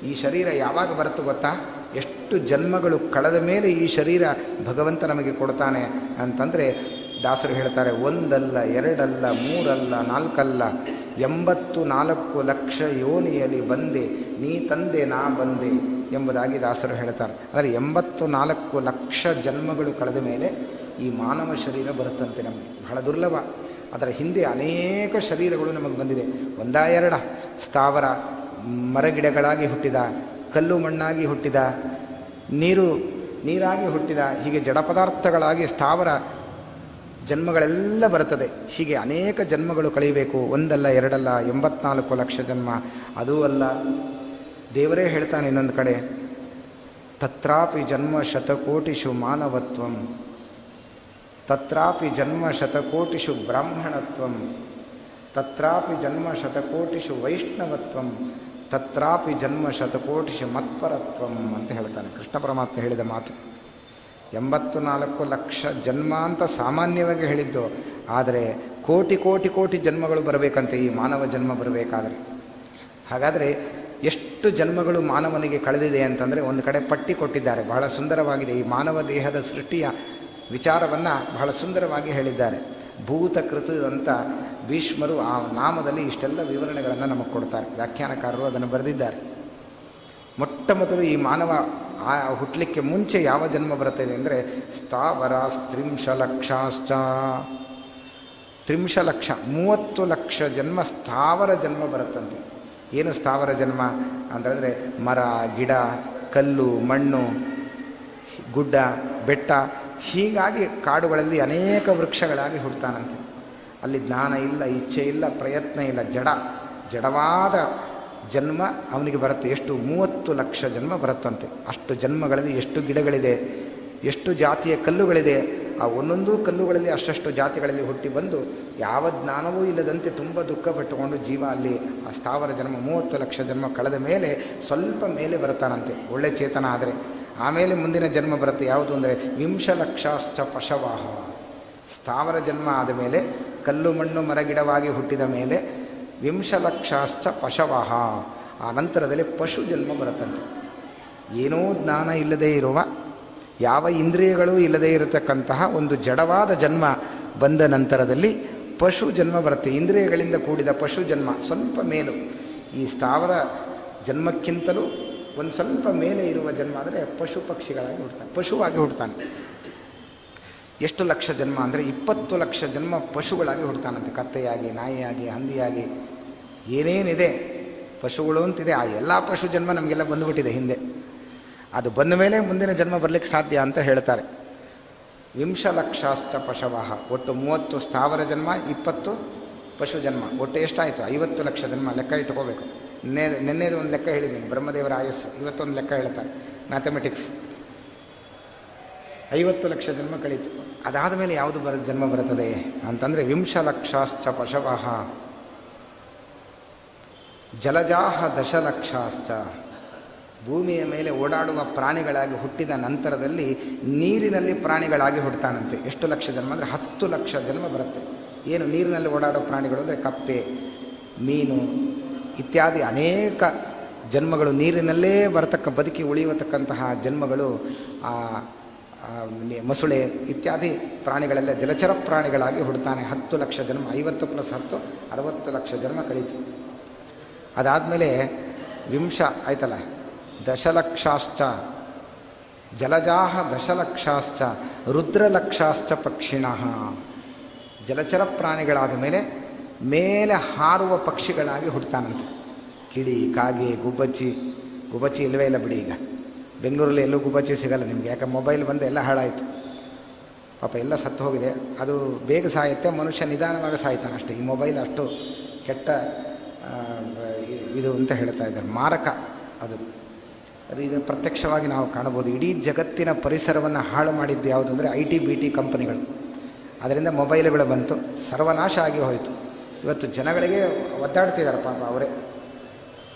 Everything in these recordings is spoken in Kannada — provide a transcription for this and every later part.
ಈ ಶರೀರ ಯಾವಾಗ ಬರುತ್ತೆ ಗೊತ್ತಾ? ಎಷ್ಟು ಜನ್ಮಗಳು ಕಳೆದ ಮೇಲೆ ಈ ಶರೀರ ಭಗವಂತ ನಮಗೆ ಕೊಡ್ತಾನೆ ಅಂತಂದರೆ ದಾಸರು ಹೇಳ್ತಾರೆ, ಒಂದಲ್ಲ ಎರಡಲ್ಲ ಮೂರಲ್ಲ ನಾಲ್ಕಲ್ಲ 84 ಲಕ್ಷ ಯೋನಿಯಲ್ಲಿ ಬಂದೆ ನೀ ತಂದೆ ನಾ ಬಂದೆ ಎಂಬುದಾಗಿ ದಾಸರು ಹೇಳ್ತಾರೆ. ಅಂದರೆ 84 ಲಕ್ಷ ಜನ್ಮಗಳು ಕಳೆದ ಮೇಲೆ ಈ ಮಾನವ ಶರೀರ ಬರುತ್ತಂತೆ ನಮಗೆ. ಬಹಳ ದುರ್ಲಭ. ಅದರ ಹಿಂದೆ ಅನೇಕ ಶರೀರಗಳು ನಮಗೆ ಬಂದಿದೆ. ಒಂದಾ ಎರಡ ಸ್ಥಾವರ ಮರಗಿಡಗಳಾಗಿ ಹುಟ್ಟಿದ, ಕಲ್ಲು ಮಣ್ಣಾಗಿ ಹುಟ್ಟಿದ, ನೀರಾಗಿ ಹುಟ್ಟಿದ, ಹೀಗೆ ಜಡ ಪದಾರ್ಥಗಳಾಗಿ ಸ್ಥಾವರ ಜನ್ಮಗಳೆಲ್ಲ ಬರುತ್ತದೆ. ಹೀಗೆ ಅನೇಕ ಜನ್ಮಗಳು ಕಳೆಯಬೇಕು. ಒಂದಲ್ಲ ಎರಡಲ್ಲ 84 ಲಕ್ಷ ಜನ್ಮ. ಅದೂ ಅಲ್ಲ, ದೇವರೇ ಹೇಳ್ತಾನೆ ಇನ್ನೊಂದು ಕಡೆ, ತತ್ರಾಪಿ ಜನ್ಮ ಶತಕೋಟಿಷು ಮಾನವತ್ವಂ, ತತ್ರಾಪಿ ಜನ್ಮ ಶತಕೋಟಿಷು ಬ್ರಾಹ್ಮಣತ್ವಂ, ತತ್ರಾಪಿ ಜನ್ಮ ಶತಕೋಟಿಷು ವೈಷ್ಣವತ್ವಂ, ತತ್ರಾಪಿ ಜನ್ಮ ಶತಕೋಟಿಷು ಮತ್ಪರತ್ವಂ ಅಂತ ಹೇಳ್ತಾನೆ. ಕೃಷ್ಣ ಪರಮಾತ್ಮ ಹೇಳಿದ ಮಾತು. 84 ಲಕ್ಷ ಜನ್ಮ ಅಂತ ಸಾಮಾನ್ಯವಾಗಿ ಹೇಳಿದ್ದು, ಆದರೆ ಕೋಟಿ ಕೋಟಿ ಕೋಟಿ ಜನ್ಮಗಳು ಬರಬೇಕಂತೆ ಈ ಮಾನವ ಜನ್ಮ ಬರಬೇಕಾದರೆ. ಹಾಗಾದರೆ ಎಷ್ಟು ಜನ್ಮಗಳು ಮಾನವನಿಗೆ ಕಳೆದಿದೆ ಅಂತಂದರೆ ಒಂದು ಕಡೆ ಪಟ್ಟಿ ಕೊಟ್ಟಿದ್ದಾರೆ, ಬಹಳ ಸುಂದರವಾಗಿದೆ. ಈ ಮಾನವ ದೇಹದ ಸೃಷ್ಟಿಯ ವಿಚಾರವನ್ನು ಬಹಳ ಸುಂದರವಾಗಿ ಹೇಳಿದ್ದಾರೆ. ಭೂತಕೃತ ಅಂತ ಭೀಷ್ಮರು ಆ ನಾಮದಲ್ಲಿ ಇಷ್ಟೆಲ್ಲ ವಿವರಣೆಗಳನ್ನು ನಮಗೆ ಕೊಡ್ತಾರೆ. ವ್ಯಾಖ್ಯಾನಕಾರರು ಅದನ್ನು ಬರೆದಿದ್ದಾರೆ. ಮೊಟ್ಟ ಮೊದಲು ಈ ಮಾನವ ಹುಟ್ಟಲಿಕ್ಕೆ ಮುಂಚೆ ಯಾವ ಜನ್ಮ ಬರುತ್ತದೆ ಅಂದರೆ ಸ್ಥಾವರ ತ್ರಿಂಶಲಕ್ಷಾಶ್ಚ, 30 ಲಕ್ಷ ಜನ್ಮ ಸ್ಥಾವರ ಜನ್ಮ ಬರುತ್ತಂತೆ. ಏನು ಸ್ಥಾವರ ಜನ್ಮ ಅಂತಂದರೆ ಮರ, ಗಿಡ, ಕಲ್ಲು, ಮಣ್ಣು, ಗುಡ್ಡ, ಬೆಟ್ಟ, ಹೀಗಾಗಿ ಕಾಡುಗಳಲ್ಲಿ ಅನೇಕ ವೃಕ್ಷಗಳಾಗಿ ಹುಡ್ತಾನಂತೆ. ಅಲ್ಲಿ ಜ್ಞಾನ ಇಲ್ಲ, ಇಚ್ಛೆ ಇಲ್ಲ, ಪ್ರಯತ್ನ ಇಲ್ಲ, ಜಡವಾದ ಜನ್ಮ ಅವನಿಗೆ ಬರುತ್ತೆ. ಎಷ್ಟು? 30 ಲಕ್ಷ ಜನ್ಮ ಬರುತ್ತಂತೆ. ಅಷ್ಟು ಜನ್ಮಗಳಲ್ಲಿ ಎಷ್ಟು ಗಿಡಗಳಿದೆ, ಎಷ್ಟು ಜಾತಿಯ ಕಲ್ಲುಗಳಿದೆ. ಆ ಒಂದೊಂದು ಕಲ್ಲುಗಳಲ್ಲಿ ಅಷ್ಟಷ್ಟು ಜಾತಿಗಳಲ್ಲಿ ಹುಟ್ಟಿ ಬಂದು ಯಾವ ಜ್ಞಾನವೂ ಇಲ್ಲದಂತೆ ತುಂಬ ದುಃಖ ಪಟ್ಟುಕೊಂಡು ಜೀವ ಅಲ್ಲಿ ಆ ಸ್ಥಾವರ ಜನ್ಮ 30 ಲಕ್ಷ ಜನ್ಮ ಕಳೆದ ಮೇಲೆ ಸ್ವಲ್ಪ ಮೇಲೆ ಬರ್ತಾನಂತೆ, ಒಳ್ಳೆ ಚೇತನ ಆದರೆ. ಆಮೇಲೆ ಮುಂದಿನ ಜನ್ಮ ಬರುತ್ತೆ. ಯಾವುದು ಅಂದರೆ 20 ಲಕ್ಷಾಶ್ಚ ಪಶವಾಹ. ಸ್ಥಾವರ ಜನ್ಮ ಆದ ಮೇಲೆ, ಕಲ್ಲು ಮಣ್ಣು ಮರಗಿಡವಾಗಿ ಹುಟ್ಟಿದ ಮೇಲೆ 20 ಲಕ್ಷಾಶ್ಚ ಪಶವಾಹ. ಆ ನಂತರದಲ್ಲಿ ಪಶು ಜನ್ಮ ಬರುತ್ತಂತೆ. ಏನೂ ಜ್ಞಾನ ಇಲ್ಲದೇ ಇರುವ, ಯಾವ ಇಂದ್ರಿಯಗಳೂ ಇಲ್ಲದೇ ಇರತಕ್ಕಂತಹ ಒಂದು ಜಡವಾದ ಜನ್ಮ ಬಂದ ನಂತರದಲ್ಲಿ ಪಶು ಜನ್ಮ ಬರುತ್ತೆ. ಇಂದ್ರಿಯಗಳಿಂದ ಕೂಡಿದ ಪಶು ಜನ್ಮ ಸ್ವಲ್ಪ ಮೇಲು, ಈ ಸ್ಥಾವರ ಜನ್ಮಕ್ಕಿಂತಲೂ ಒಂದು ಸ್ವಲ್ಪ ಮೇಲೆ ಇರುವ ಜನ್ಮ ಅಂದರೆ ಪಶು ಪಕ್ಷಿಗಳಾಗಿ ಹುಡ್ತಾನೆ, ಪಶುವಾಗಿ ಹುಡ್ತಾನೆ. ಎಷ್ಟು ಲಕ್ಷ ಜನ್ಮ ಅಂದರೆ 20 ಲಕ್ಷ ಜನ್ಮ ಪಶುಗಳಾಗಿ ಹುಡ್ತಾನಂತೆ. ಕತ್ತೆಯಾಗಿ, ನಾಯಿಯಾಗಿ, ಹಂದಿಯಾಗಿ, ಏನೇನಿದೆ ಪಶುಗಳು ಅಂತಿದೆ, ಆ ಎಲ್ಲ ಪಶು ಜನ್ಮ ನಮಗೆಲ್ಲ ಬಂದುಬಿಟ್ಟಿದೆ ಹಿಂದೆ. ಅದು ಬಂದ ಮೇಲೆ ಮುಂದಿನ ಜನ್ಮ ಬರಲಿಕ್ಕೆ ಸಾಧ್ಯ ಅಂತ ಹೇಳ್ತಾರೆ. 20 ಲಕ್ಷಾಶ್ಚ ಪಶವಃ. ಒಟ್ಟು 30 ಸ್ಥಾವರ ಜನ್ಮ, 20 ಪಶು ಜನ್ಮ, ಒಟ್ಟು ಎಷ್ಟಾಯಿತು? 50 ಲಕ್ಷ ಜನ್ಮ. ಲೆಕ್ಕ ಇಟ್ಕೋಬೇಕು. ನಿನ್ನೆದು ಒಂದು ಲೆಕ್ಕ ಹೇಳಿದ್ದೀನಿ, ಬ್ರಹ್ಮದೇವರ ಆಯಸ್ಸು. ಇವತ್ತೊಂದು ಲೆಕ್ಕ ಹೇಳ್ತಾರೆ, ಮ್ಯಾಥಮೆಟಿಕ್ಸ್. 50 ಲಕ್ಷ ಜನ್ಮ ಕಳೀತು. ಅದಾದ ಮೇಲೆ ಯಾವುದು ಜನ್ಮ ಬರುತ್ತದೆ ಅಂತಂದರೆ 20 ಲಕ್ಷಾಶ್ಚ ಪಶವಃ, ಜಲಜಾಹ 10 ಲಕ್ಷಾಶ್ಚ. ಭೂಮಿಯ ಮೇಲೆ ಓಡಾಡುವ ಪ್ರಾಣಿಗಳಾಗಿ ಹುಟ್ಟಿದ ನಂತರದಲ್ಲಿ ನೀರಿನಲ್ಲಿ ಪ್ರಾಣಿಗಳಾಗಿ ಹುಡ್ತಾನಂತೆ. ಎಷ್ಟು ಲಕ್ಷ ಜನ್ಮ ಅಂದರೆ 10 ಲಕ್ಷ ಜನ್ಮ ಬರುತ್ತೆ. ಏನು ನೀರಿನಲ್ಲಿ ಓಡಾಡೋ ಪ್ರಾಣಿಗಳು ಅಂದರೆ ಕಪ್ಪೆ, ಮೀನು ಇತ್ಯಾದಿ ಅನೇಕ ಜನ್ಮಗಳು, ನೀರಿನಲ್ಲೇ ಬದುಕಿ ಉಳಿಯತಕ್ಕಂತಹ ಜನ್ಮಗಳು. ಮೊಸಳೆ ಇತ್ಯಾದಿ ಪ್ರಾಣಿಗಳೆಲ್ಲ ಜಲಚರ ಪ್ರಾಣಿಗಳಾಗಿ ಹುಡ್ತಾನೆ. 10 ಲಕ್ಷ ಜನ್ಮ. 50 + 10 60 ಲಕ್ಷ ಜನ್ಮ ಕಳೀತು. ಅದಾದಮೇಲೆ 20 ಆಯ್ತಲ್ಲ, 10 ಲಕ್ಷಾಶ್ಚ ಜಲಜಾಹ 10 ಲಕ್ಷಾಶ್ಚ ರುದ್ರಲಕ್ಷಾಶ್ಚ ಪಕ್ಷಿಣಃ. ಜಲಚರ ಪ್ರಾಣಿಗಳಾದ ಮೇಲೆ ಮೇಲೆ ಹಾರುವ ಪಕ್ಷಿಗಳಾಗಿ ಹುಡ್ತಾನಂತೆ. ಕಿಳಿ, ಕಾಗೆ, ಗುಬ್ಬಚ್ಚಿ ಇಲ್ಲವೇ ಇಲ್ಲ ಬಿಡಿ. ಈಗ ಬೆಂಗಳೂರಲ್ಲಿ ಎಲ್ಲೂ ಗುಬ್ಬಚ್ಚಿ ಸಿಗಲ್ಲ ನಿಮಗೆ, ಯಾಕೆ ಮೊಬೈಲ್ ಬಂದು ಎಲ್ಲ ಹಾಳಾಯಿತು. ಪಾಪ ಎಲ್ಲ ಸತ್ತು ಹೋಗಿದೆ. ಅದು ಬೇಗ ಸಾಯುತ್ತೆ, ಮನುಷ್ಯ ನಿಧಾನವಾಗಿ ಸಾಯ್ತಾನೆ ಅಷ್ಟೇ. ಈ ಮೊಬೈಲ್ ಅಷ್ಟು ಕೆಟ್ಟ ಇದು ಅಂತ ಹೇಳ್ತಾ ಇದ್ದಾರೆ, ಮಾರಕ ಅದು ಇದು ಪ್ರತ್ಯಕ್ಷವಾಗಿ ನಾವು ಕಾಣಬಹುದು. ಇಡೀ ಜಗತ್ತಿನ ಪರಿಸರವನ್ನು ಹಾಳು ಮಾಡಿದ್ದು ಯಾವುದು ಅಂದರೆ IT-BT ಕಂಪನಿಗಳು. ಅದರಿಂದ ಮೊಬೈಲ್ಗಳು ಬಂತು, ಸರ್ವನಾಶ ಆಗಿ ಹೋಯಿತು. ಇವತ್ತು ಜನಗಳಿಗೆ ಒದ್ದಾಡ್ತಿದ್ದಾರೆ ಪಾಪ ಅವರೇ.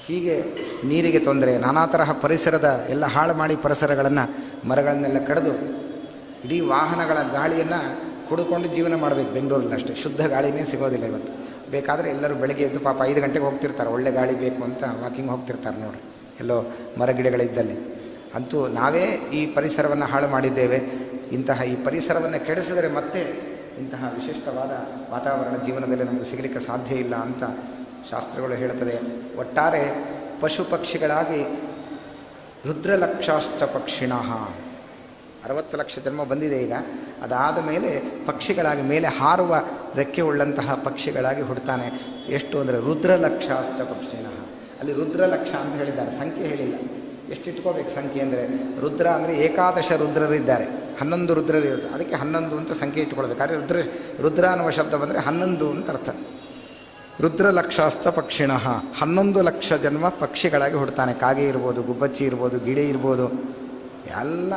ಹೀಗೆ ನೀರಿಗೆ ತೊಂದರೆ, ನಾನಾ ತರಹ ಪರಿಸರದ ಎಲ್ಲ ಹಾಳು ಮಾಡಿ ಪರಿಸರಗಳನ್ನು, ಮರಗಳನ್ನೆಲ್ಲ ಕಡಿದು ಇಡೀ ವಾಹನಗಳ ಗಾಳಿಯನ್ನು ಕುಡ್ಕೊಂಡು ಜೀವನ ಮಾಡಬೇಕು. ಬೆಂಗಳೂರಲ್ಲಿ ಅಷ್ಟೇ ಶುದ್ಧ ಗಾಳಿನೇ ಸಿಗೋದಿಲ್ಲ ಇವತ್ತು. ಬೇಕಾದರೆ ಎಲ್ಲರೂ ಬೆಳಗ್ಗೆ ಎದ್ದು ಪಾಪ 5 ಗಂಟೆಗೆ ಹೋಗ್ತಿರ್ತಾರೆ, ಒಳ್ಳೆ ಗಾಳಿ ಬೇಕು ಅಂತ ವಾಕಿಂಗ್ ಹೋಗ್ತಿರ್ತಾರೆ ನೋಡಿರಿ. ಎಲ್ಲೋ ಮರಗಿಡಗಳಿದ್ದಲ್ಲಿ. ಅಂತೂ ನಾವೇ ಈ ಪರಿಸರವನ್ನು ಹಾಳು ಮಾಡಿದ್ದೇವೆ. ಇಂತಹ ಈ ಪರಿಸರವನ್ನು ಕೆಡಿಸಿದರೆ ಮತ್ತೆ ಇಂತಹ ವಿಶಿಷ್ಟವಾದ ವಾತಾವರಣ ಜೀವನದಲ್ಲಿ ನಮಗೆ ಸಿಗಲಿಕ್ಕೆ ಸಾಧ್ಯ ಇಲ್ಲ ಅಂತ ಶಾಸ್ತ್ರಗಳು ಹೇಳ್ತದೆ. ಒಟ್ಟಾರೆ ಪಶು ಪಕ್ಷಿಗಳಾಗಿ ರುದ್ರಲಕ್ಷಾಶ್ಚ ಪಕ್ಷಿಣಃ 60 ಲಕ್ಷ ಜನ್ಮ ಬಂದಿದೆ ಈಗ. ಅದಾದ ಮೇಲೆ ಪಕ್ಷಿಗಳಾಗಿ ಮೇಲೆ ಹಾರುವ ರೆಕ್ಕೆ ಉಳ್ಳಂತಹ ಪಕ್ಷಿಗಳಾಗಿ ಹುಡ್ತಾನೆ. ಎಷ್ಟು ಅಂದರೆ ರುದ್ರಲಕ್ಷಾಶ್ಚ ಪಕ್ಷಿಣಃ. ಅಲ್ಲಿ ರುದ್ರಲಕ್ಷ ಅಂತ ಹೇಳಿದ್ದಾರೆ, ಸಂಖ್ಯೆ ಹೇಳಿಲ್ಲ. ಎಷ್ಟಿಟ್ಕೋಬೇಕು ಸಂಖ್ಯೆ ಅಂದರೆ, ರುದ್ರ ಅಂದರೆ ಏಕಾದಶ ರುದ್ರರಿದ್ದಾರೆ, 11 ರುದ್ರರಿರುತ್ತೆ. ಅದಕ್ಕೆ 11 ಅಂತ ಸಂಖ್ಯೆ ಇಟ್ಕೊಳ್ಬೇಕು. ಆದರೆ ರುದ್ರ ಅನ್ನುವ ಶಬ್ದ ಬಂದರೆ 11 ಅಂತ ಅರ್ಥ. ರುದ್ರಲಕ್ಷಾಶ್ಚ ಪಕ್ಷಿಣಃ 11 ಲಕ್ಷ ಜನ್ಮ ಪಕ್ಷಿಗಳಾಗಿ ಹುಡ್ತಾನೆ. ಕಾಗೆ ಇರ್ಬೋದು, ಗುಬ್ಬಚ್ಚಿ ಇರ್ಬೋದು, ಗಿಳಿ ಇರ್ಬೋದು, ಎಲ್ಲ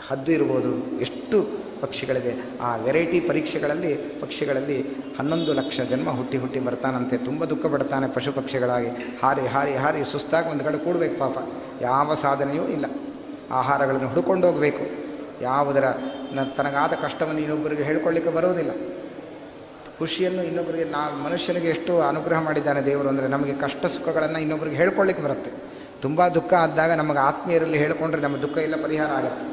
ಹದ್ದು ಇರ್ಬೋದು, ಎಷ್ಟು ಪಕ್ಷಿಗಳಿದೆ. ಆ ವೆರೈಟಿ ಪಕ್ಷಿಗಳಲ್ಲಿ 11 ಲಕ್ಷ ಜನ್ಮ ಹುಟ್ಟಿ ಬರ್ತಾನಂತೆ. ತುಂಬ ದುಃಖ ಪಡ್ತಾನೆ ಪಶು ಪಕ್ಷಿಗಳಾಗಿ. ಹಾರಿ ಸುಸ್ತಾಗಿ ಒಂದು ಕಡೆ ಕೂಡಬೇಕು ಪಾಪ. ಯಾವ ಸಾಧನೆಯೂ ಇಲ್ಲ. ಆಹಾರಗಳನ್ನು ಹುಡ್ಕೊಂಡು ಹೋಗಬೇಕು. ಯಾವುದರ ತನಗಾದ ಕಷ್ಟವನ್ನು ಇನ್ನೊಬ್ಬರಿಗೆ ಹೇಳ್ಕೊಳ್ಳಿಕ್ಕೆ ಬರೋದಿಲ್ಲ. ಖುಷಿಯನ್ನು ಇನ್ನೊಬ್ಬರಿಗೆ, ಮನುಷ್ಯನಿಗೆ ಎಷ್ಟು ಅನುಗ್ರಹ ಮಾಡಿದ್ದಾನೆ ದೇವರು ಅಂದರೆ, ನಮಗೆ ಕಷ್ಟ ಸುಖಗಳನ್ನು ಇನ್ನೊಬ್ಬರಿಗೆ ಹೇಳ್ಕೊಳ್ಳಿಕ್ಕೆ ಬರುತ್ತೆ. ತುಂಬ ದುಃಖ ಆದಾಗ ನಮಗೆ ಆತ್ಮೀಯರಲ್ಲಿ ಹೇಳ್ಕೊಂಡ್ರೆ ನಮ್ಮ ದುಃಖ ಎಲ್ಲ ಪರಿಹಾರ ಆಗುತ್ತೆ.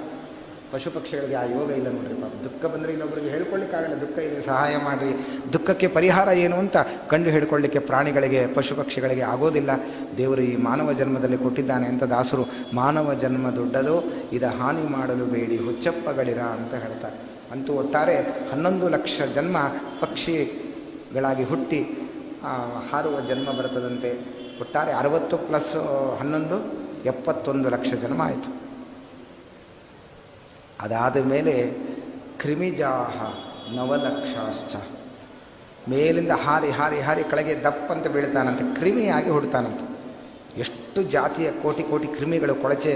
ಪಶು ಪಕ್ಷಿಗಳಿಗೆ ಆ ಯೋಗ ಇಲ್ಲ ನೋಡ್ರಿ ಪಾಪ. ದುಃಖ ಬಂದರೆ ಇನ್ನೊಬ್ಬರಿಗೆ ಹೇಳ್ಕೊಳ್ಳಿಕ್ಕಾಗಲ್ಲ. ದುಃಖ ಇದೆ, ಸಹಾಯ ಮಾಡಿರಿ. ದುಃಖಕ್ಕೆ ಪರಿಹಾರ ಏನು ಅಂತ ಕಂಡು ಹಿಡ್ಕೊಳ್ಳಿಕ್ಕೆ ಪ್ರಾಣಿಗಳಿಗೆ, ಪಶು ಪಕ್ಷಿಗಳಿಗೆ ಆಗೋದಿಲ್ಲ. ದೇವರು ಈ ಮಾನವ ಜನ್ಮದಲ್ಲಿ ಕೊಟ್ಟಿದ್ದಾನೆ ಅಂತ ದಾಸರು, ಮಾನವ ಜನ್ಮ ದೊಡ್ಡದೋ ಇದ ಹಾನಿ ಮಾಡಲು ಬೇಡಿ ಹುಚ್ಚಪ್ಪಗಳಿರ ಅಂತ ಹೇಳ್ತಾರೆ. ಅಂತೂ ಒಟ್ಟಾರೆ 11 ಲಕ್ಷ ಜನ್ಮ ಪಕ್ಷಿಗಳಾಗಿ ಹುಟ್ಟಿ ಹಾರುವ ಜನ್ಮ ಬರ್ತದಂತೆ. ಒಟ್ಟಾರೆ 60 ಪ್ಲಸ್ 11 71 ಲಕ್ಷ ಜನ್ಮ ಆಯಿತು. ಅದಾದ ಮೇಲೆ ಕ್ರಿಮಿಜಾಹ ನವಲಕ್ಷಾಶ್ಚ, ಮೇಲಿಂದ ಹಾರಿ ಕೆಳಗೆ ದಪ್ಪಂತ ಬೀಳ್ತಾನಂತೆ. ಕ್ರಿಮಿಯಾಗಿ ಹುಡ್ತಾನಂತೆ. ಎಷ್ಟು ಜಾತಿಯ ಕೋಟಿ ಕ್ರಿಮಿಗಳು ಕೊಳಚೆ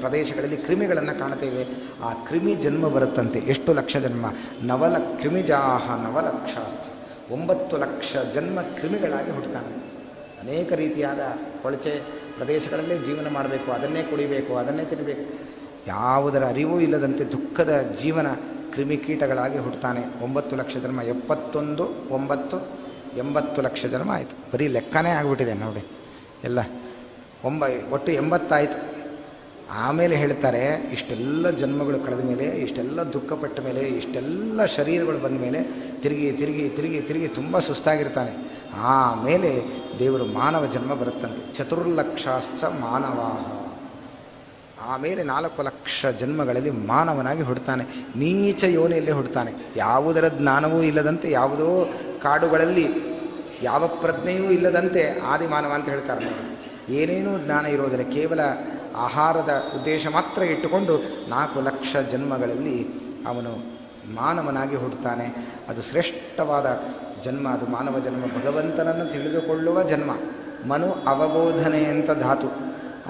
ಪ್ರದೇಶಗಳಲ್ಲಿ ಕ್ರಿಮಿಗಳನ್ನು ಕಾಣ್ತೇವೆ. ಆ ಕ್ರಿಮಿ ಜನ್ಮ ಬರುತ್ತಂತೆ. ಎಷ್ಟು ಲಕ್ಷ ಜನ್ಮ? ಕ್ರಿಮಿಜಾಹ ನವಲಕ್ಷಾಶ್ಚ 9 ಲಕ್ಷ ಜನ್ಮ ಕ್ರಿಮಿಗಳಾಗಿ ಹುಡ್ತಾನಂತೆ. ಅನೇಕ ರೀತಿಯಾದ ಕೊಳಚೆ ಪ್ರದೇಶಗಳಲ್ಲೇ ಜೀವನ ಮಾಡಬೇಕು, ಅದನ್ನೇ ಕುಡಿಬೇಕು, ಅದನ್ನೇ ತಿನ್ನಬೇಕು. ಯಾವುದರ ಅರಿವೂ ಇಲ್ಲದಂತೆ ದುಃಖದ ಜೀವನ ಕ್ರಿಮಿಕೀಟಗಳಾಗಿ ಹುಡ್ತಾನೆ. 9 ಲಕ್ಷ ಜನ್ಮ. 71 9 80 ಲಕ್ಷ ಜನ್ಮ ಆಯಿತು. ಬರೀ ಲೆಕ್ಕನೇ ಆಗಿಬಿಟ್ಟಿದೆ ನೋಡಿ ಎಲ್ಲ. ಒಟ್ಟು 80 ಆಯಿತು. ಆಮೇಲೆ ಹೇಳ್ತಾರೆ, ಇಷ್ಟೆಲ್ಲ ಜನ್ಮಗಳು ಕಳೆದ ಮೇಲೆ, ಇಷ್ಟೆಲ್ಲ ದುಃಖಪಟ್ಟ ಮೇಲೆ, ಇಷ್ಟೆಲ್ಲ ಶರೀರಗಳು ಬಂದ ಮೇಲೆ ತಿರುಗಿ ತುಂಬ ಸುಸ್ತಾಗಿರ್ತಾನೆ. ಆಮೇಲೆ ದೇವರು ಮಾನವ ಜನ್ಮ ಬರುತ್ತಂತೆ. 4 ಲಕ್ಷಾಶ್ಚ ಮಾನವಾಹ. ಆಮೇಲೆ 4 ಲಕ್ಷ ಜನ್ಮಗಳಲ್ಲಿ ಮಾನವನಾಗಿ ಹುಡ್ತಾನೆ. ನೀಚ ಯೋನಿಯಲ್ಲೇ ಹುಡ್ತಾನೆ. ಯಾವುದರ ಜ್ಞಾನವೂ ಇಲ್ಲದಂತೆ, ಯಾವುದೋ ಕಾಡುಗಳಲ್ಲಿ ಯಾವ ಪ್ರಜ್ಞೆಯೂ ಇಲ್ಲದಂತೆ ಆದಿಮಾನವ ಅಂತ ಹೇಳ್ತಾರೆ ನೋಡಿ. ಏನೇನೂ ಜ್ಞಾನ ಇರೋದಿಲ್ಲ, ಕೇವಲ ಆಹಾರದ ಉದ್ದೇಶ ಮಾತ್ರ ಇಟ್ಟುಕೊಂಡು 4 ಲಕ್ಷ ಜನ್ಮಗಳಲ್ಲಿ ಅವನು ಮಾನವನಾಗಿ ಹುಡ್ತಾನೆ. ಅದು ಶ್ರೇಷ್ಠವಾದ ಜನ್ಮ. ಅದು ಮಾನವ ಜನ್ಮ, ಭಗವಂತನನ್ನು ತಿಳಿದುಕೊಳ್ಳುವ ಜನ್ಮ. ಮನು ಅವಬೋಧನೆ ಅಂತ ಧಾತು.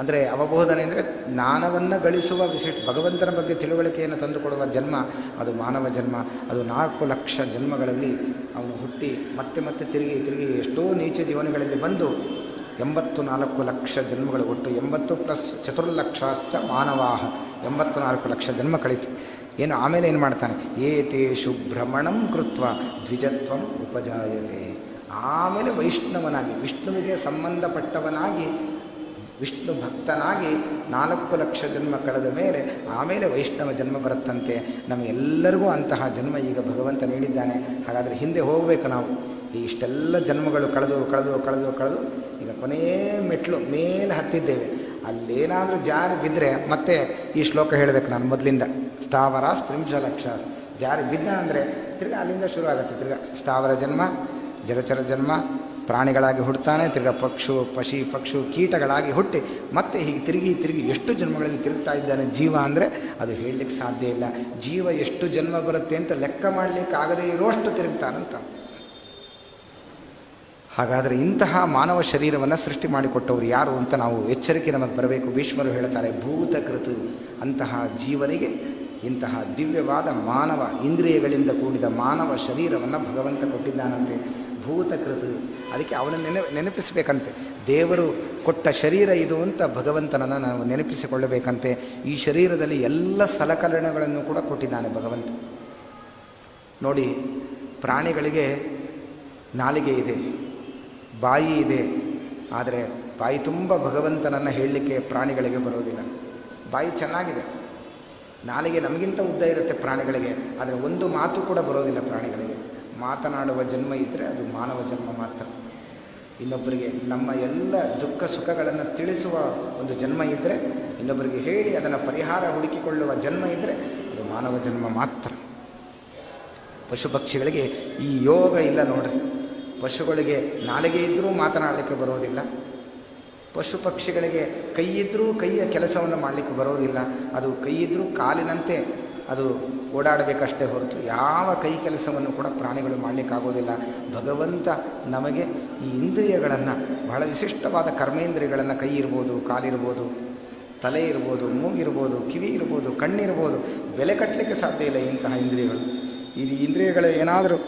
ಅಂದರೆ ಅವಬೋಧನೆ ಅಂದರೆ ಜ್ಞಾನವನ್ನು ಗಳಿಸುವ ಭಗವಂತನ ಬಗ್ಗೆ ತಿಳುವಳಿಕೆಯನ್ನು ತಂದುಕೊಡುವ ಜನ್ಮ ಅದು ಮಾನವ ಜನ್ಮ. ಅದು 4 ಲಕ್ಷ ಜನ್ಮಗಳಲ್ಲಿ ಅವನು ಹುಟ್ಟಿ ಮತ್ತೆ ತಿರುಗಿ ಎಷ್ಟೋ ನೀಚ ಜೀವನಗಳಲ್ಲಿ ಬಂದು 84 ಲಕ್ಷ ಜನ್ಮಗಳು. ಒಟ್ಟು 80 ಪ್ಲಸ್ 4 ಲಕ್ಷಾಶ್ಚ ಮಾನವಾಹ 84 ಲಕ್ಷ ಜನ್ಮ ಕಳೀತು. ಆಮೇಲೆ ಏನು ಮಾಡ್ತಾನೆ? ಏತೇಷು ಭ್ರಮಣಂ ಕೃತ್ವ ದ್ವಿಜತ್ವಂ ಉಪಜಾಯತೆ. ಆಮೇಲೆ ವೈಷ್ಣವನಾಗಿ, ವಿಷ್ಣುವಿಗೆ ಸಂಬಂಧಪಟ್ಟವನಾಗಿ, ವಿಷ್ಣು ಭಕ್ತನಾಗಿ 4 ಲಕ್ಷ ಜನ್ಮ ಕಳೆದ ಮೇಲೆ ಆಮೇಲೆ ವೈಷ್ಣವ ಜನ್ಮ ಬರುತ್ತಂತೆ. ನಮಗೆಲ್ಲರಿಗೂ ಅಂತಹ ಜನ್ಮ ಈಗ ಭಗವಂತ ನೀಡಿದ್ದಾನೆ. ಹಾಗಾದರೆ ಹಿಂದೆ ಹೋಗಬೇಕು ನಾವು. ಈ ಇಷ್ಟೆಲ್ಲ ಜನ್ಮಗಳು ಕಳೆದು ಈಗ ಕೊನೆಯ ಮೆಟ್ಲು ಮೇಲೆ ಹತ್ತಿದ್ದೇವೆ. ಅಲ್ಲೇನಾದರೂ ಜಾರಿ ಬಿದ್ದರೆ ಮತ್ತೆ ಈ ಶ್ಲೋಕ ಹೇಳಬೇಕು ನಾನು ಮೊದಲಿಂದ. ಸ್ಥಾವರ ಸ್ತ್ರಿಂಶ ಲಕ್ಷ. ಜಾರಿ ಬಿದ್ದ ಅಂದರೆ ತಿರ್ಗಿ ಅಲ್ಲಿಂದ ಶುರು ಆಗುತ್ತೆ. ತಿರ್ಗಿ ಸ್ಥಾವರ ಜನ್ಮ, ಜಲಚರ ಜನ್ಮ, ಪ್ರಾಣಿಗಳಾಗಿ ಹುಡ್ತಾನೆ. ತಿರ್ಗಿ ಪಕ್ಷು ಕೀಟಗಳಾಗಿ ಹುಟ್ಟಿ ಮತ್ತೆ ಹೀಗೆ ತಿರುಗಿ ಎಷ್ಟು ಜನ್ಮಗಳಲ್ಲಿ ತಿರುಗ್ತಾ ಇದ್ದಾನೆ ಜೀವ ಅಂದರೆ ಅದು ಹೇಳಲಿಕ್ಕೆ ಸಾಧ್ಯ ಇಲ್ಲ. ಜೀವ ಎಷ್ಟು ಜನ್ಮ ಬರುತ್ತೆ ಅಂತ ಲೆಕ್ಕ ಮಾಡಲಿಕ್ಕೆ ಆಗದೇ ಇರೋಷ್ಟು ತಿರುಗ್ತಾನಂತ. ಹಾಗಾದರೆ ಇಂತಹ ಮಾನವ ಶರೀರವನ್ನು ಸೃಷ್ಟಿ ಮಾಡಿಕೊಟ್ಟವರು ಯಾರು ಅಂತ ನಾವು ಎಚ್ಚರಿಕೆ ನಮಗೆ ಬರಬೇಕು. ಭೀಷ್ಮರು ಹೇಳ್ತಾರೆ, ಭೂತಕೃತು. ಅಂತಹ ಜೀವನಿಗೆ ಇಂತಹ ದಿವ್ಯವಾದ ಮಾನವ ಇಂದ್ರಿಯಗಳಿಂದ ಕೂಡಿದ ಮಾನವ ಶರೀರವನ್ನು ಭಗವಂತ ಕೊಟ್ಟಿದ್ದಾನಂತೆ. ಭೂತಕೃತು. ಅದಕ್ಕೆ ಅವನನ್ನು ನೆನಪಿಸಬೇಕಂತೆ. ದೇವರು ಕೊಟ್ಟ ಶರೀರ ಇದು ಅಂತ ಭಗವಂತನನ್ನು ನಾವು ನೆನಪಿಸಿಕೊಳ್ಳಬೇಕಂತೆ. ಈ ಶರೀರದಲ್ಲಿ ಎಲ್ಲ ಸಲಕರಣೆಗಳನ್ನು ಕೂಡ ಕೊಟ್ಟಿದ್ದಾನೆ ಭಗವಂತ. ನೋಡಿ, ಪ್ರಾಣಿಗಳಿಗೆ ನಾಲಿಗೆ ಇದೆ, ಬಾಯಿ ಇದೆ, ಆದರೆ ಬಾಯಿ ತುಂಬ ಭಗವಂತನನ್ನು ಹೇಳಲಿಕ್ಕೆ ಪ್ರಾಣಿಗಳಿಗೆ ಬರೋದಿಲ್ಲ. ಬಾಯಿ ಚೆನ್ನಾಗಿದೆ, ನಾಲಿಗೆ ನಮಗಿಂತ ಉದ್ದ ಇರುತ್ತೆ ಪ್ರಾಣಿಗಳಿಗೆ, ಆದರೆ ಒಂದು ಮಾತು ಕೂಡ ಬರೋದಿಲ್ಲ ಪ್ರಾಣಿಗಳಿಗೆ. ಮಾತನಾಡುವ ಜನ್ಮ ಇದ್ದರೆ ಅದು ಮಾನವ ಜನ್ಮ ಮಾತ್ರ. ಇನ್ನೊಬ್ಬರಿಗೆ ನಮ್ಮ ಎಲ್ಲ ದುಃಖ ಸುಖಗಳನ್ನು ತಿಳಿಸುವ ಒಂದು ಜನ್ಮ ಇದ್ದರೆ, ಇನ್ನೊಬ್ಬರಿಗೆ ಹೇಳಿ ಅದನ್ನು ಪರಿಹಾರ ಹುಡುಕಿಕೊಳ್ಳುವ ಜನ್ಮ ಇದ್ದರೆ ಅದು ಮಾನವ ಜನ್ಮ ಮಾತ್ರ. ಪಶು ಪಕ್ಷಿಗಳಿಗೆ ಈ ಯೋಗ ಇಲ್ಲ ನೋಡ್ರಿ. ಪಶುಗಳಿಗೆ ನಾಲಿಗೆ ಇದ್ದರೂ ಮಾತನಾಡಲಿಕ್ಕೆ ಬರೋದಿಲ್ಲ, ಪಶು ಪಕ್ಷಿಗಳಿಗೆ ಕೈ ಇದ್ದರೂ ಕೈಯ ಕೆಲಸವನ್ನು ಮಾಡಲಿಕ್ಕೆ ಬರೋದಿಲ್ಲ. ಅದು ಕೈ ಇದ್ದರೂ ಕಾಲಿನಂತೆ ಅದು ಓಡಾಡಬೇಕಷ್ಟೇ ಹೊರತು ಯಾವ ಕೈ ಕೆಲಸವನ್ನು ಕೂಡ ಪ್ರಾಣಿಗಳು ಮಾಡಲಿಕ್ಕಾಗೋದಿಲ್ಲ. ಭಗವಂತ ನಮಗೆ ಈ ಇಂದ್ರಿಯಗಳನ್ನು, ಬಹಳ ವಿಶಿಷ್ಟವಾದ ಕರ್ಮೇಂದ್ರಿಯಗಳನ್ನು, ಕೈ ಇರ್ಬೋದು, ಕಾಲಿರ್ಬೋದು, ತಲೆ ಇರ್ಬೋದು, ಮೂಗಿರ್ಬೋದು, ಕಿವಿ ಇರ್ಬೋದು, ಕಣ್ಣಿರ್ಬೋದು, ಬೆಲೆ ಕಟ್ಟಲಿಕ್ಕೆ ಸಾಧ್ಯ ಇಲ್ಲ ಇಂತಹ ಇಂದ್ರಿಯಗಳು. ಈ ಇಂದ್ರಿಯಗಳು ಏನಾದರೂ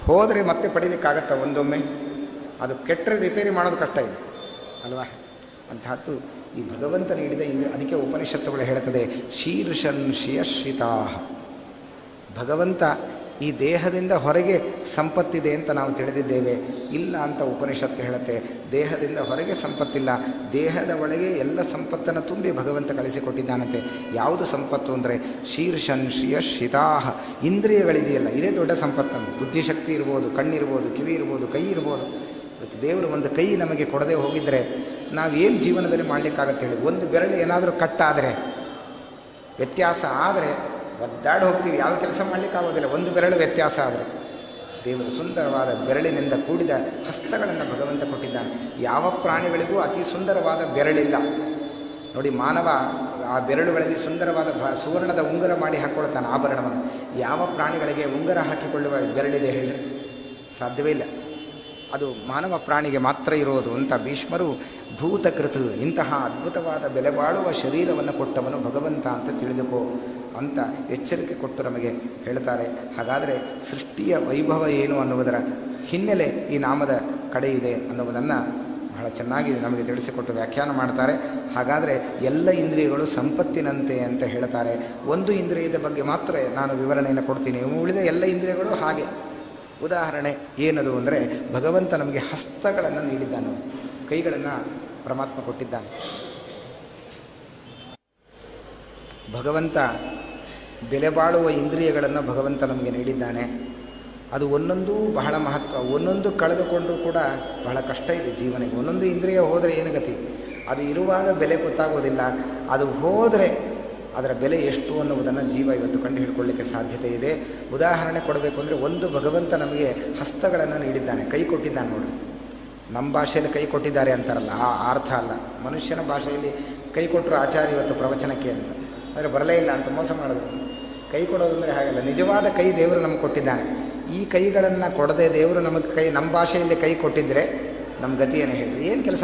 ಹೋದರೆ ಮತ್ತೆ ಪಡೀಲಿಕ್ಕಾಗತ್ತಾ? ಒಂದೊಮ್ಮೆ ಅದು ಕೆಟ್ಟರೆ ರಿಪೇರಿ ಮಾಡೋದು ಕಷ್ಟ ಇದೆ ಅಲ್ವಾ? ಅಂತಹದ್ದು ಈ ಭಗವಂತ ನೀಡಿದ ಇಂದ್ರಿಯ. ಅದಕ್ಕೆ ಉಪನಿಷತ್ತುಗಳು ಹೇಳ್ತದೆ, ಶೀರ್ಷನ್ ಶಿಯಶ್ರಿತಾ. ಭಗವಂತ ಈ ದೇಹದಿಂದ ಹೊರಗೆ ಸಂಪತ್ತಿದೆ ಅಂತ ನಾವು ತಿಳಿದಿದ್ದೇವೆ, ಇಲ್ಲ ಅಂತ ಉಪನಿಷತ್ತು ಹೇಳುತ್ತೆ. ದೇಹದಿಂದ ಹೊರಗೆ ಸಂಪತ್ತಿಲ್ಲ, ದೇಹದ ಒಳಗೆ ಎಲ್ಲ ಸಂಪತ್ತನ್ನು ತುಂಬಿ ಭಗವಂತ ಕಳಿಸಿಕೊಟ್ಟಿದ್ದಾನಂತೆ. ಯಾವುದು ಸಂಪತ್ತು ಅಂದರೆ ಶೀರ್ಷನ್ ಶ್ರಿಯಶ್ರಿತಾ. ಇಂದ್ರಿಯಗಳಿದೆಯಲ್ಲ, ಇದೇ ದೊಡ್ಡ ಸಂಪತ್ತನ್ನು. ಬುದ್ಧಿಶಕ್ತಿ ಇರ್ಬೋದು, ಕಣ್ಣಿರ್ಬೋದು, ಕಿವಿ ಇರ್ಬೋದು, ಕೈ ಇರ್ಬೋದು. ಇವತ್ತು ದೇವರು ಒಂದು ಕೈ ನಮಗೆ ಕೊಡದೆ ಹೋಗಿದ್ದರೆ ನಾವೇನು ಜೀವನದಲ್ಲಿ ಮಾಡಲಿಕ್ಕಾಗತ್ತೆ ಹೇಳಿ? ಒಂದು ಬೆರಳು ಏನಾದರೂ ಕಟ್ಟಾದರೆ, ವ್ಯತ್ಯಾಸ ಆದರೆ ಒದ್ದಾಡಿ ಹೋಗ್ತೀವಿ, ಯಾವ ಕೆಲಸ ಮಾಡಲಿಕ್ಕಾಗೋದಿಲ್ಲ. ಒಂದು ಬೆರಳು ವ್ಯತ್ಯಾಸ ಆದರೆ. ದೇವರು ಸುಂದರವಾದ ಬೆರಳಿನಿಂದ ಕೂಡಿದ ಹಸ್ತಗಳನ್ನು ಭಗವಂತ ಕೊಟ್ಟಿದ್ದಾನೆ. ಯಾವ ಪ್ರಾಣಿಗಳಿಗೂ ಅತಿ ಸುಂದರವಾದ ಬೆರಳಿಲ್ಲ ನೋಡಿ. ಮಾನವ ಆ ಬೆರಳುಗಳಲ್ಲಿ ಸುಂದರವಾದ ಸುವರ್ಣದ ಉಂಗುರ ಮಾಡಿ ಹಾಕ್ಕೊಳ್ತಾನೆ ಆಭರಣವನ್ನು. ಯಾವ ಪ್ರಾಣಿಗಳಿಗೆ ಉಂಗುರ ಹಾಕಿಕೊಳ್ಳುವ ಬೆರಳಿದೆ ಹೇಳಿ? ಸಾಧ್ಯವೇ ಇಲ್ಲ. ಅದು ಮಾನವ ಪ್ರಾಣಿಗೆ ಮಾತ್ರ ಇರೋದು ಅಂತ ಭೀಷ್ಮರು ಭೂತಕೃತ, ಇಂತಹ ಅದ್ಭುತವಾದ ಬೆಲೆ ಬಾಳುವ ಶರೀರವನ್ನು ಕೊಟ್ಟವನು ಭಗವಂತ ಅಂತ ತಿಳಿದುಕೋ ಅಂತ ಎಚ್ಚರಿಕೆ ಕೊಟ್ಟು ನಮಗೆ ಹೇಳ್ತಾರೆ. ಹಾಗಾದರೆ ಸೃಷ್ಟಿಯ ವೈಭವ ಏನು ಅನ್ನುವುದರ ಹಿನ್ನೆಲೆ ಈ ನಾಮದ ಕಡೆ ಇದೆ ಅನ್ನುವುದನ್ನು ಬಹಳ ಚೆನ್ನಾಗಿ ನಮಗೆ ತಿಳಿಸಿಕೊಟ್ಟು ವ್ಯಾಖ್ಯಾನ ಮಾಡ್ತಾರೆ. ಹಾಗಾದರೆ ಎಲ್ಲ ಇಂದ್ರಿಯಗಳು ಸಂಪತ್ತಿನಂತೆ ಅಂತ ಹೇಳ್ತಾರೆ. ಒಂದು ಇಂದ್ರಿಯದ ಬಗ್ಗೆ ಮಾತ್ರ ನಾನು ವಿವರಣೆಯನ್ನು ಕೊಡ್ತೀನಿ, ಉಳಿದ ಎಲ್ಲ ಇಂದ್ರಿಯಗಳು ಹಾಗೆ. ಉದಾಹರಣೆ ಏನದು ಅಂದರೆ, ಭಗವಂತ ನಮಗೆ ಹಸ್ತಗಳನ್ನು ನೀಡಿದ್ದಾನೆ, ಕೈಗಳನ್ನು ಪರಮಾತ್ಮ ಕೊಟ್ಟಿದ್ದಾನೆ. ಭಗವಂತ ಬೆಲೆ ಬಾಳುವ ಇಂದ್ರಿಯಗಳನ್ನು ಭಗವಂತ ನಮಗೆ ನೀಡಿದ್ದಾನೆ. ಅದು ಒಂದೊಂದು ಬಹಳ ಮಹತ್ವ. ಒಂದೊಂದು ಕಳೆದುಕೊಂಡರೂ ಕೂಡ ಬಹಳ ಕಷ್ಟ ಇದೆ ಜೀವನಕ್ಕೆ. ಒಂದೊಂದು ಇಂದ್ರಿಯ ಹೋದರೆ ಏನು ಗತಿ? ಅದು ಇರುವಾಗ ಬೆಲೆ ಗೊತ್ತಾಗೋದಿಲ್ಲ, ಅದು ಹೋದರೆ ಅದರ ಬೆಲೆ ಎಷ್ಟು ಅನ್ನುವುದನ್ನು ಜೀವ ಇವತ್ತು ಕಂಡು ಹಿಡ್ಕೊಳ್ಳಿಕ್ಕೆ ಸಾಧ್ಯತೆ ಇದೆ. ಉದಾಹರಣೆ ಕೊಡಬೇಕು ಅಂದರೆ, ಒಂದು ಭಗವಂತ ನಮಗೆ ಹಸ್ತಗಳನ್ನು ನೀಡಿದ್ದಾನೆ, ಕೈ ಕೊಟ್ಟಿದ್ದಾನೆ ನೋಡ್ರಿ. ನಮ್ಮ ಭಾಷೆಯಲ್ಲಿ ಕೈ ಕೊಟ್ಟಿದ್ದಾರೆ ಅಂತಾರಲ್ಲ, ಆ ಅರ್ಥ ಅಲ್ಲ. ಮನುಷ್ಯನ ಭಾಷೆಯಲ್ಲಿ ಕೈ ಕೊಟ್ಟರು ಆಚಾರ್ಯ ಇವತ್ತು ಪ್ರವಚನಕ್ಕೆ ಅಂತ, ಅಂದರೆ ಬರಲೇ ಇಲ್ಲ ಅಂತ ಮೋಸ ಮಾಡಿದ್ರು. ಕೈ ಕೊಡೋದು ಅಂದರೆ ಹಾಗಲ್ಲ, ನಿಜವಾದ ಕೈ ದೇವರು ನಮಗೆ ಕೊಟ್ಟಿದ್ದಾನೆ. ಈ ಕೈಗಳನ್ನು ಕೊಡದೆ ದೇವರು ನಮಗೆ ನಮ್ಮ ಭಾಷೆಯಲ್ಲಿ ಕೈ ಕೊಟ್ಟಿದ್ದರೆ ನಮ್ಮ ಗತಿಯನ್ನು ಹೇಳಿರಿ, ಏನು ಕೆಲಸ